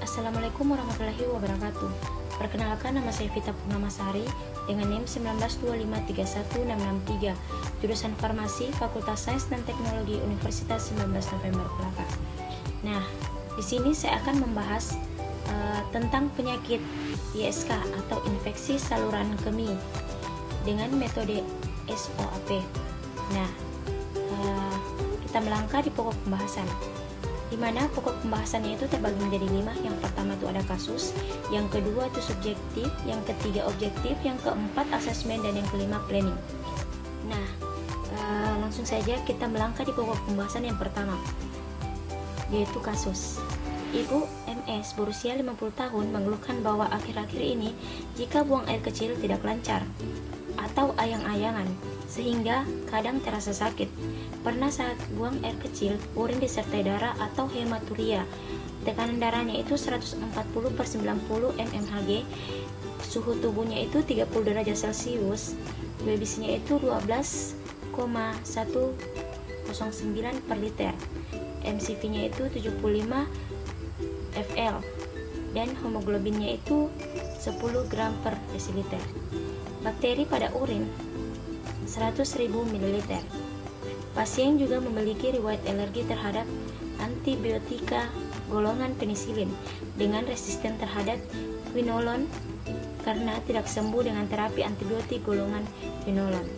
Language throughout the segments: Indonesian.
Assalamualaikum warahmatullahi wabarakatuh. Perkenalkan, nama saya Vita Purnamasari dengan NIM 192531663, jurusan Farmasi, Fakultas Sains dan Teknologi Universitas 19 November Kelapa. Nah, di sini saya akan membahas tentang penyakit ISK atau infeksi saluran kemih dengan metode SOAP. Nah, kita melangkah di pokok pembahasan, di mana pokok pembahasannya itu terbagi menjadi 5. Yang pertama itu ada kasus, yang kedua itu subjektif, yang ketiga objektif, yang keempat asesmen, dan yang kelima planning. Nah, langsung saja kita melangkah di pokok pembahasan yang pertama, yaitu kasus. Ibu MS berusia 50 tahun mengeluhkan bahwa akhir-akhir ini jika buang air kecil tidak lancar atau ayang-ayangan, sehingga kadang terasa sakit. Pernah saat buang air kecil, urin disertai darah atau hematuria. Tekanan darahnya itu 140/90 mmHg, suhu tubuhnya itu 30 derajat Celcius, WBC-nya itu 12,109 per liter, MCV-nya itu 75 fl, dan hemoglobinnya itu 10 gram per desiliter. Bakteri pada urin 100.000 ml. Pasien juga memiliki riwayat alergi terhadap antibiotika golongan penisilin dengan resisten terhadap quinolone karena tidak sembuh dengan terapi antibiotik golongan quinolone.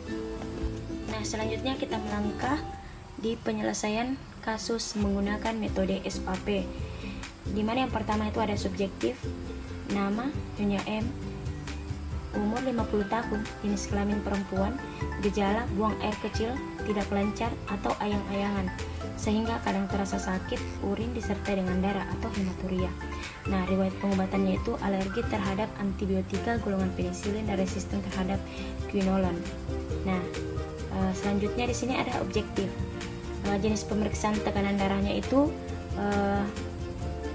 Nah, selanjutnya kita melangkah di penyelesaian kasus menggunakan metode SOAP, di mana yang pertama itu ada subjektif, nama Nyonya M, umur 50 tahun, jenis kelamin perempuan, gejala buang air kecil tidak lancar atau ayang-ayangan, sehingga kadang terasa sakit, urin disertai dengan darah atau hematuria. Nah, riwayat pengobatannya itu alergi terhadap antibiotika golongan penisilin dan resisten terhadap quinolone. Nah, selanjutnya di sini ada objektif. Jenis pemeriksaan tekanan darahnya itu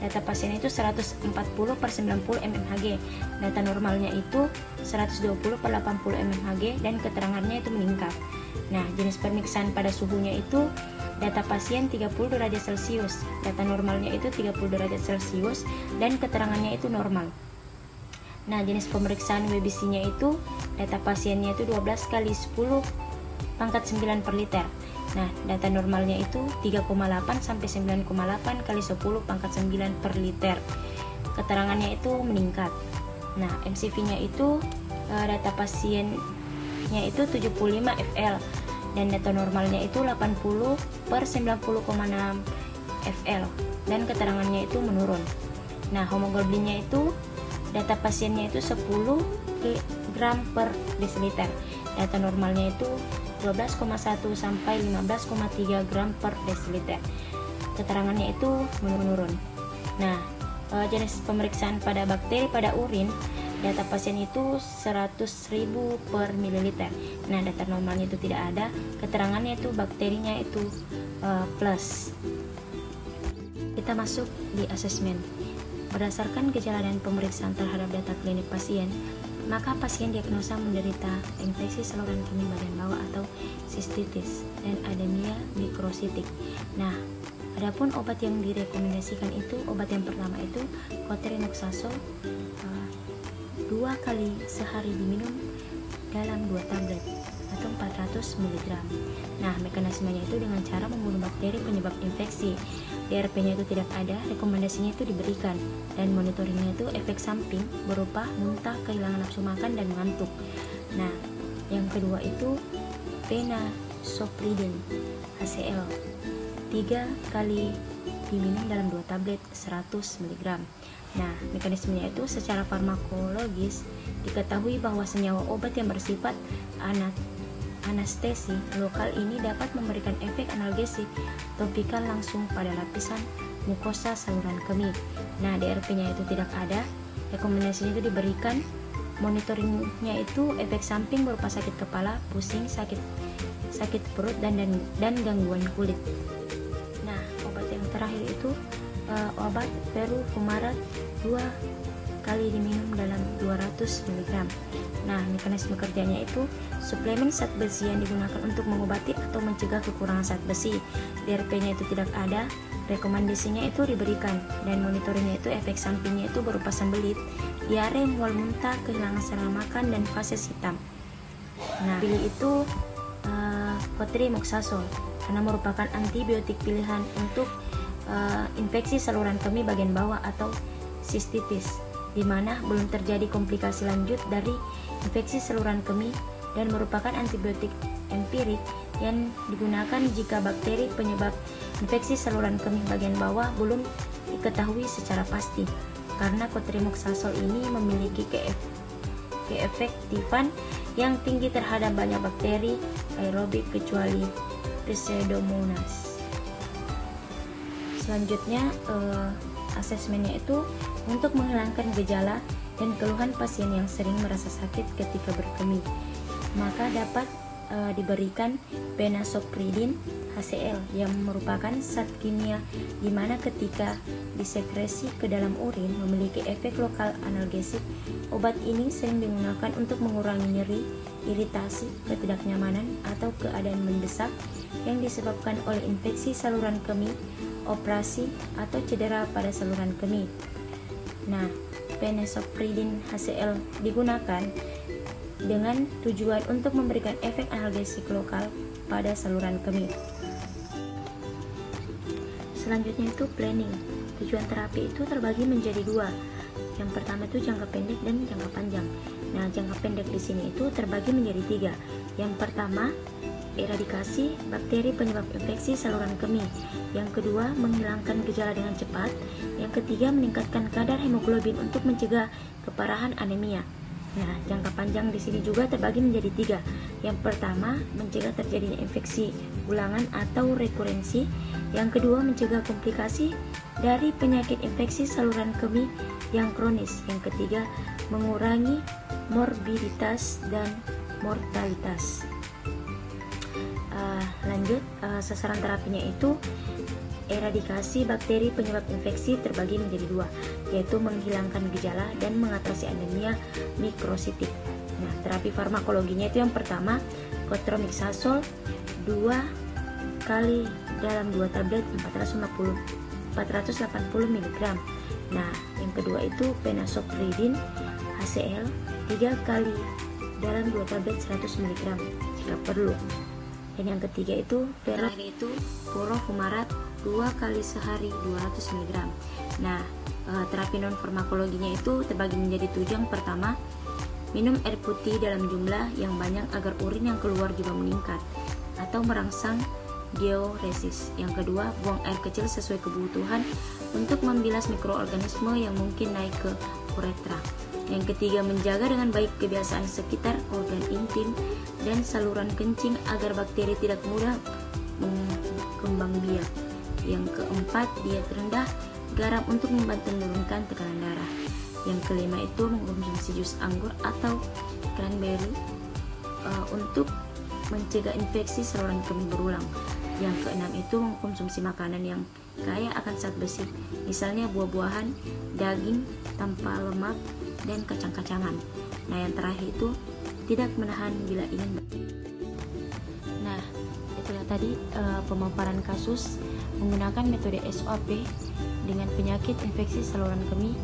data pasien itu 140/90 mmHg, data normalnya itu 120/80 mmHg, dan keterangannya itu meningkat. Nah, jenis pemeriksaan pada suhunya itu data pasien 30 derajat Celcius, data normalnya itu 30 derajat Celcius, dan keterangannya itu normal. Nah, jenis pemeriksaan WBC-nya itu data pasiennya itu 12 kali 10⁻⁹ per liter. Nah, data normalnya itu 3,8 sampai 9,8 kali 10⁻⁹ per liter. Keterangannya itu meningkat. Nah, MCV-nya itu data pasiennya itu 75 fl, dan data normalnya itu 80/90,6 fl, dan keterangannya itu menurun. Nah, hemoglobinnya itu data pasiennya itu 10 gram per desiliter. Data normalnya itu 12,1 sampai 15,3 gram per desiliter. Keterangannya itu menurun. Nah, jenis pemeriksaan pada bakteri pada urin, data pasien itu 100.000 per mililiter. Nah, data normalnya itu tidak ada. Keterangannya itu bakterinya itu plus. Kita masuk di asesmen. Berdasarkan gejala dan pemeriksaan terhadap data klinik pasien, maka pasien diagnosa menderita infeksi saluran kemih bagian bawah atau sistitis dan anemia mikrositik. Nah, adapun obat yang direkomendasikan itu, obat yang pertama itu cotrimoxazole 2 kali sehari diminum dalam 2 tablet atau 400 mg. Nah, mekanismenya itu dengan cara membunuh bakteri penyebab infeksi. DRP-nya itu tidak ada, rekomendasinya itu diberikan, dan monitoringnya itu efek samping berupa muntah, kehilangan nafsu makan, dan ngantuk. Nah, yang kedua itu phenazopridine HCl 3 kali diminum dalam 2 tablet 100 mg. Nah, mekanismenya itu secara farmakologis diketahui bahwa senyawa obat yang bersifat anestesi lokal ini dapat memberikan efek analgesik topikal langsung pada lapisan mukosa saluran kemih. Nah, DRP-nya itu tidak ada, rekomendasinya itu diberikan, monitoringnya itu efek samping berupa sakit kepala, pusing, sakit perut, dan gangguan kulit. Nah, obat yang terakhir itu obat Fumarat 2 kali diminum dalam 200 mg. Nah, mekanisme kerjanya itu suplemen zat besi yang digunakan untuk mengobati atau mencegah kekurangan zat besi. DRP-nya itu tidak ada, Rekomendasinya itu diberikan, dan monitoringnya itu efek sampingnya itu berupa sembelit, diare, mual muntah, kehilangan selera makan, dan fases hitam. Nah, pilih itu cotrimoxazole karena merupakan antibiotik pilihan untuk infeksi saluran kemih bagian bawah atau sistitis, di mana belum terjadi komplikasi lanjut dari infeksi saluran kemih, dan merupakan antibiotik empirik yang digunakan jika bakteri penyebab infeksi saluran kemih bagian bawah belum diketahui secara pasti, karena cotrimoxazole ini memiliki keefektifan yang tinggi terhadap banyak bakteri aerobik kecuali Pseudomonas. Selanjutnya asesmennya itu untuk menghilangkan gejala dan keluhan pasien yang sering merasa sakit ketika berkemih, maka dapat diberikan Benasopriden HCl yang merupakan zat kimia di mana ketika disekresi ke dalam urin memiliki efek lokal analgesik. Obat ini sering digunakan untuk mengurangi nyeri, iritasi, ketidaknyamanan, atau keadaan mendesak yang disebabkan oleh infeksi saluran kemih, operasi, atau cedera pada saluran kemih. Nah, Benasopriden HCl digunakan dengan tujuan untuk memberikan efek analgesik lokal pada saluran kemih. Selanjutnya itu planning. Tujuan terapi itu terbagi menjadi dua. Yang pertama itu jangka pendek dan jangka panjang. Nah, jangka pendek di sini itu terbagi menjadi tiga. Yang pertama, eradikasi bakteri penyebab infeksi saluran kemih. Yang kedua, menghilangkan gejala dengan cepat. Yang ketiga, meningkatkan kadar hemoglobin untuk mencegah keparahan anemia. Nah, jangka panjang di sini juga terbagi menjadi tiga. Yang pertama, mencegah terjadinya infeksi ulangan atau rekurensi. Yang kedua, mencegah komplikasi dari penyakit infeksi saluran kemih yang kronis. Yang ketiga, mengurangi morbiditas dan mortalitas. Lanjut, sasaran terapinya itu eradikasi bakteri penyebab infeksi terbagi menjadi dua, yaitu menghilangkan gejala dan mengatasi anemia mikrositik. Nah, terapi farmakologinya itu yang pertama, cotrimoxazole 2 kali dalam 2 tablet 480 mg. Nah, yang kedua itu Benasopriden HCl 3 kali dalam 2 tablet 100 mg jika perlu. Dan yang ketiga itu furofumarat 2 kali sehari 200 mg. Nah, terapi non farmakologinya itu terbagi menjadi 7. Yang pertama, minum air putih dalam jumlah yang banyak agar urin yang keluar juga meningkat atau merangsang diuresis. Yang kedua, buang air kecil sesuai kebutuhan untuk membilas mikroorganisme yang mungkin naik ke uretra. Yang ketiga, menjaga dengan baik kebiasaan sekitar organ intim dan saluran kencing agar bakteri tidak mudah berkembang biak. Yang keempat, diet rendah garam untuk membantu menurunkan tekanan darah. Yang kelima itu mengkonsumsi jus anggur atau cranberry untuk mencegah infeksi saluran kemih berulang. Yang keenam itu mengkonsumsi makanan yang kaya akan zat besi, misalnya buah-buahan, daging tanpa lemak, dan kacang-kacangan. Nah, yang terakhir itu tidak menahan bila ingin. Nah, itulah tadi pemaparan kasus menggunakan metode SOP dengan penyakit infeksi saluran kemih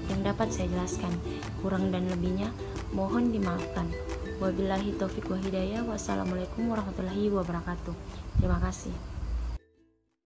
yang dapat saya jelaskan. Kurang dan lebihnya mohon dimaafkan. Wabillahi taufiq wa hidayah. Wassalamualaikum warahmatullahi wabarakatuh. Terima kasih.